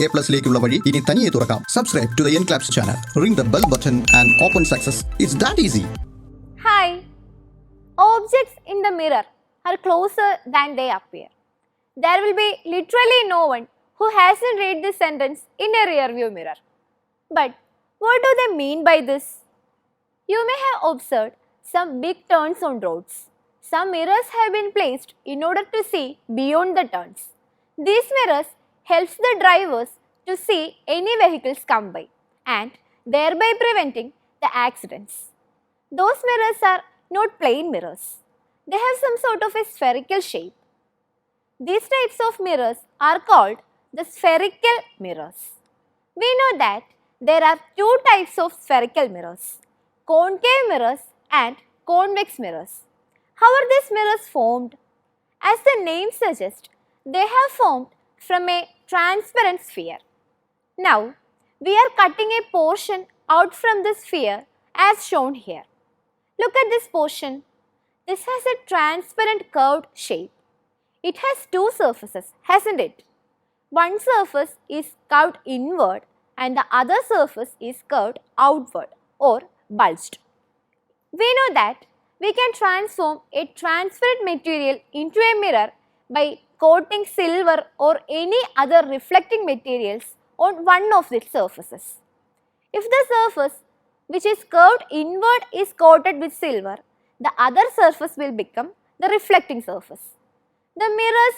A+ലേക്കുള്ള വഴി ഇനി തനിയെ തുറക്കാം. Subscribe to the ENCLAPS channel. Ring the bell button and open success. It's that easy. Hi. Objects in the mirror are closer than they appear. There will be literally no one who hasn't read this sentence in a rear view mirror. But what do they mean by this? You may have observed some big turns on roads. Some mirrors have been placed in order to see beyond the turns. These mirrors helps the drivers to see any vehicles come by and thereby preventing the accidents. Those mirrors are not plain mirrors. They have some sort of a spherical shape. These types of mirrors are called the spherical mirrors. We know that there are two types of spherical mirrors, concave mirrors and convex mirrors. How are these mirrors formed? As the name suggests, they have formed from a transparent sphere. Now, we are cutting a portion out from the sphere as shown here. Look at this portion. This has a transparent curved shape. It has two surfaces, hasn't it? One surface is curved inward and the other surface is curved outward or bulged. We know that we can transform a transparent material into a mirror by coating silver or any other reflecting materials on one of its surfaces. If the surface which is curved inward is coated with silver, the other surface will become the reflecting surface. The mirrors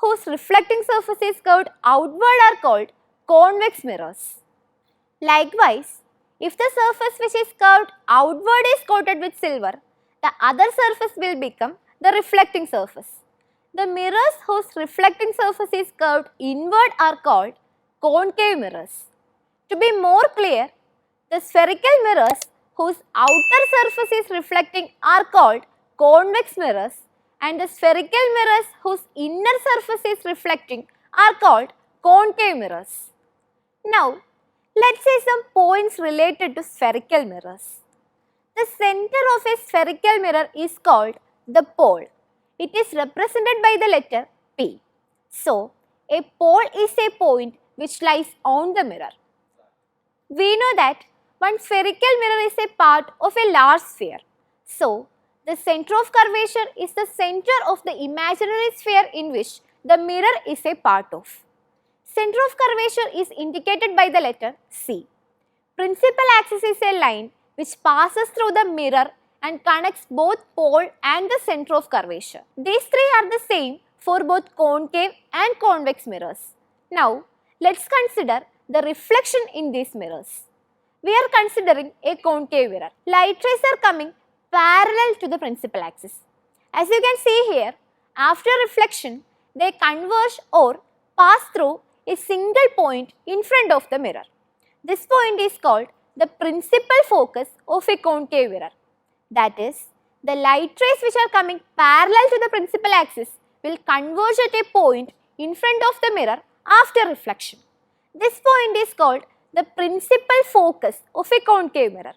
whose reflecting surface is curved outward are called convex mirrors. Likewise, if the surface which is curved outward is coated with silver, the other surface will become the reflecting surface. The mirrors whose reflecting surface is curved inward are called concave mirrors. To be more clear, the spherical mirrors whose outer surface is reflecting are called convex mirrors and the spherical mirrors whose inner surface is reflecting are called concave mirrors. Now, let's see some points related to spherical mirrors. The center of a spherical mirror is called the pole. It is represented by the letter P. So, a pole is a point which lies on the mirror. We know that one spherical mirror is a part of a large sphere. So, the center of curvature is the center of the imaginary sphere in which the mirror is a part of. Center of curvature is indicated by the letter C. Principal axis is a line which passes through the mirror and connects both pole and the center of curvature. These three are the same for both concave and convex mirrors. Now, let's consider the reflection in these mirrors. We are considering a concave mirror. Light rays are coming parallel to the principal axis. As you can see here, after reflection, they converge or pass through a single point in front of the mirror. This point is called the principal focus of a concave mirror. That is, the light rays which are coming parallel to the principal axis will converge at a point in front of the mirror after reflection. This point is called the principal focus of a concave mirror.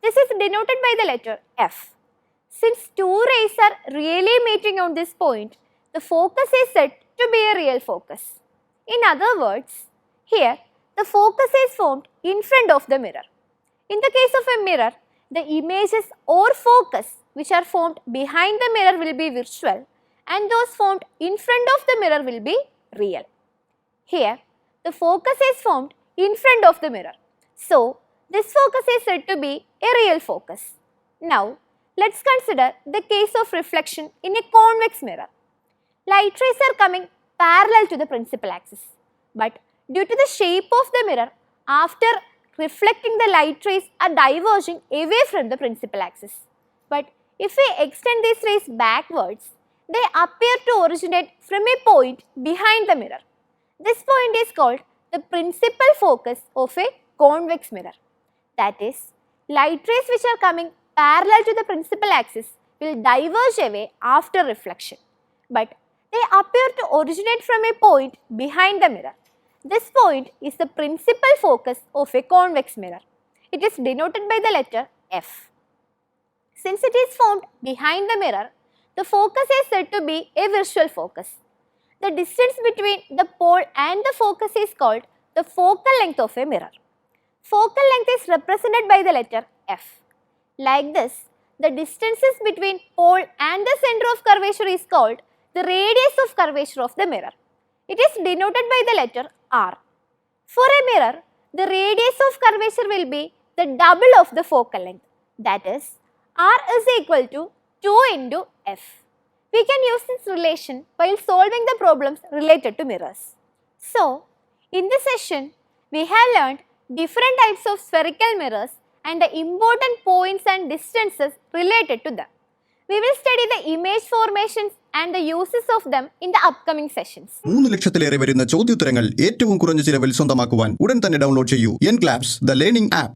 This is denoted by the letter F. Since two rays are really meeting on this point, the focus is said to be a real focus. In other words, here the focus is formed in front of the mirror. In the case of a mirror, the images or focus which are formed behind the mirror will be virtual and those formed in front of the mirror will be real. Here, the focus is formed in front of the mirror. So, this focus is said to be a real focus. Now, let's consider the case of reflection in a convex mirror. Light rays are coming parallel to the principal axis, but due to the shape of the mirror, after reflecting the light rays are diverging away from the principal axis. But if we extend these rays backwards, they appear to originate from a point behind the mirror. This point is called the principal focus of a convex mirror. That is, light rays which are coming parallel to the principal axis will diverge away after reflection. But they appear to originate from a point behind the mirror. This point is the principal focus of a convex mirror. It is denoted by the letter F. Since it is formed behind the mirror, the focus is said to be a visual focus. the distance between the pole and the focus is called the focal length of a mirror. Focal length is represented by the letter F. Like this, the distances between pole and the center of curvature is called the radius of curvature of the mirror. It is denoted by the letter R. For a mirror, the radius of curvature will be the double of the focal length. That is, R is equal to 2 into F. We can use this relation while solving the problems related to mirrors. So, in this session, we have learned different types of spherical mirrors and the important points and distances related to them. We will study the image formations and the uses of them in the upcoming sessions. 3 ലക്ഷത്തിലേറെ വരുന്ന ചോദ്യോത്തരങ്ങൾ ഏറ്റവും കുറഞ്ഞ ചിലവിൽ സ്വന്തമാക്കുവാൻ ഉടൻ തന്നെ download ചെയ്യൂ ENCLAPS the Learning App.